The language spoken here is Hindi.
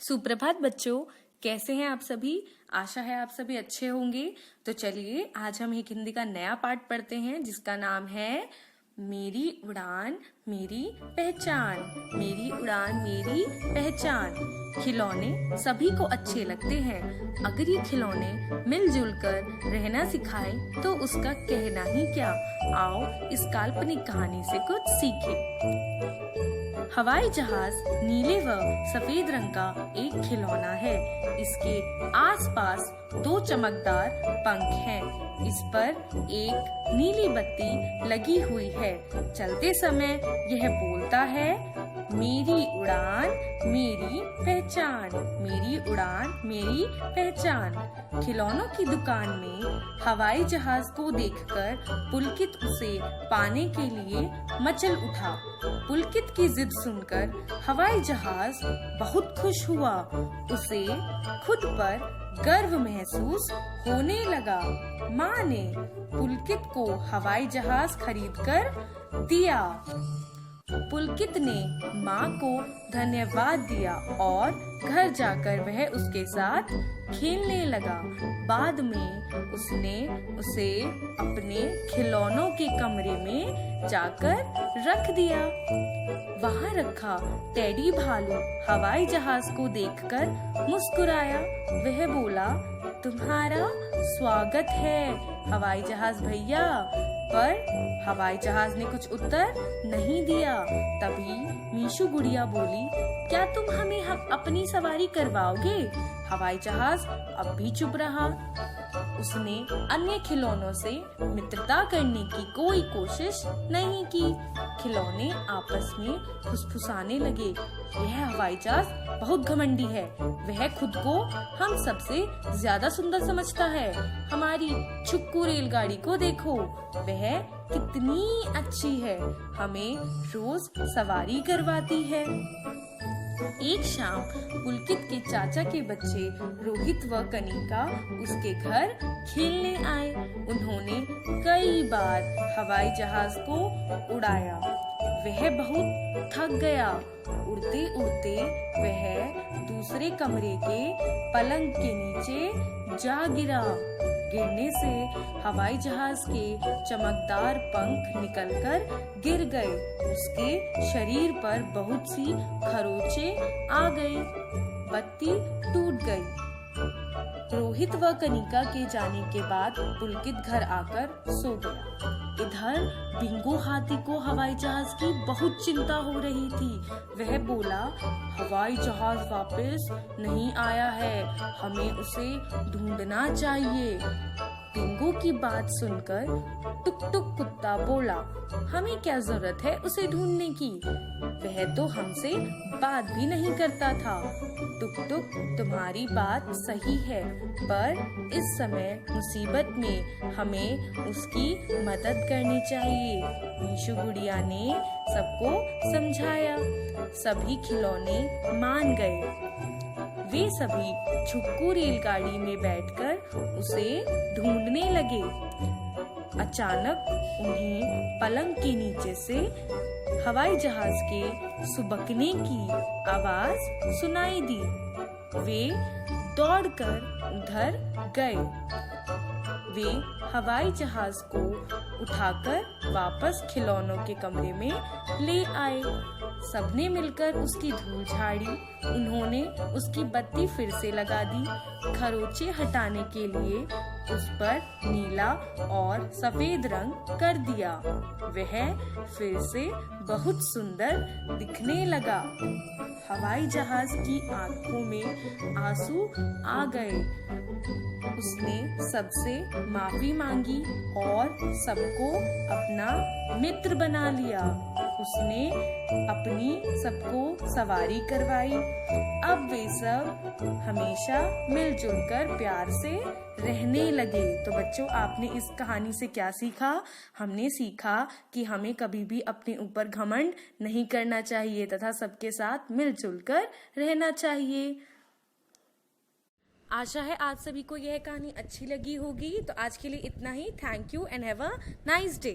सुप्रभात बच्चों, कैसे हैं आप सभी। आशा है आप सभी अच्छे होंगे। तो चलिए आज हम एक हिंदी का नया पाठ पढ़ते हैं जिसका नाम है मेरी उड़ान मेरी पहचान। मेरी उड़ान मेरी पहचान। खिलौने सभी को अच्छे लगते हैं। अगर ये खिलौने मिलजुल कर रहना सिखाएं तो उसका कहना ही क्या। आओ इस काल्पनिक कहानी से कुछ सीखें। हवाई जहाज नीले व सफेद रंग का एक खिलौना है। इसके आसपास दो चमकदार पंख हैं। इस पर एक नीली बत्ती लगी हुई है। चलते समय यह बोलता है, मेरी उड़ान मेरी पहचान। मेरी उड़ान मेरी पहचान। खिलौनों की दुकान में हवाई जहाज को देखकर पुलकित उसे पाने के लिए मचल उठा। पुलकित की जिद सुनकर हवाई जहाज बहुत खुश हुआ। उसे खुद पर गर्व महसूस होने लगा। माँ ने पुलकित को हवाई जहाज खरीदकर दिया। पुलकित ने माँ को धन्यवाद दिया और घर जाकर वह उसके साथ खेलने लगा। बाद में उसने उसे अपने खिलौनों के कमरे में जाकर रख दिया। वहाँ रखा टेडी भालू हवाई जहाज को देखकर मुस्कुराया। वह बोला, तुम्हारा स्वागत है हवाई जहाज भैया। पर हवाई जहाज ने कुछ उत्तर नहीं दिया। तभी मीशू गुड़िया बोली, क्या तुम हमें अपनी सवारी करवाओगे। हवाई जहाज अब भी चुप रहा। उसने अन्य खिलौनों से मित्रता करने की कोई कोशिश नहीं की। खिलौने आपस में फुसफुसाने लगे, यह हवाई जहाज बहुत घमंडी है। वह खुद को हम सबसे ज्यादा सुंदर समझता है। हमारी छुक्कू रेलगाड़ी को देखो, वह कितनी अच्छी है, हमें रोज सवारी करवाती है। एक शाम पुलकित के चाचा के बच्चे रोहित व कनिका उसके घर खेलने आए। उन्होंने कई बार हवाई जहाज को उड़ाया। वह बहुत थक गया। उड़ते उड़ते वह दूसरे कमरे के पलंग के नीचे जा गिरा। गिरने से हवाई जहाज के चमकदार पंख निकलकर गिर गए। उसके शरीर पर बहुत सी खरोंचे आ गई। बत्ती टूट गई। रोहित व कनिका के जाने के बाद पुलकित घर आकर सो गया। इधर बिंगो हाथी को हवाई जहाज की बहुत चिंता हो रही थी। वह बोला, हवाई जहाज वापस नहीं आया है, हमें उसे ढूंढना चाहिए। बिंगो की बात सुनकर टुक टुक कुत्ता बोला, हमें क्या जरूरत है उसे ढूंढने की, वह तो हमसे बात भी नहीं करता था। टुक टुक तुम्हारी बात सही है, पर इस समय मुसीबत में हमें उसकी मदद करनी चाहिए। मीशू गुड़िया ने सबको समझाया। सभी खिलौने मान गए। वे सभी छुक्कू रेलगाड़ी में बैठकर उसे ढूंढने लगे। अचानक उन्हें पलंग के नीचे से हवाई जहाज के सुबकने की आवाज सुनाई दी। वे दौड़कर उधर गए। वे हवाई जहाज को उठाकर वापस खिलौनों के कमरे में ले आए। सबने मिलकर उसकी धूल झाड़ी। उन्होंने उसकी बत्ती फिर से लगा दी। खरोंचे हटाने के लिए उस पर नीला और सफेद रंग कर दिया। वह फिर से बहुत सुंदर दिखने लगा। हवाई जहाज की आंखों में आंसू आ गए। उसने सबसे माफी मांगी और सबको अपना मित्र बना लिया। उसने अपनी सबको सवारी करवाई। अब वे सब हमेशा मिलजुल कर प्यार से रहने लगे। तो बच्चों, आपने इस कहानी से क्या सीखा। हमने सीखा कि हमें कभी भी अपने ऊपर घमंड नहीं करना चाहिए तथा सबके साथ मिलजुल कर रहना चाहिए। आशा है आज सभी को यह कहानी अच्छी लगी होगी। तो आज के लिए इतना ही। Thank you and have a nice day.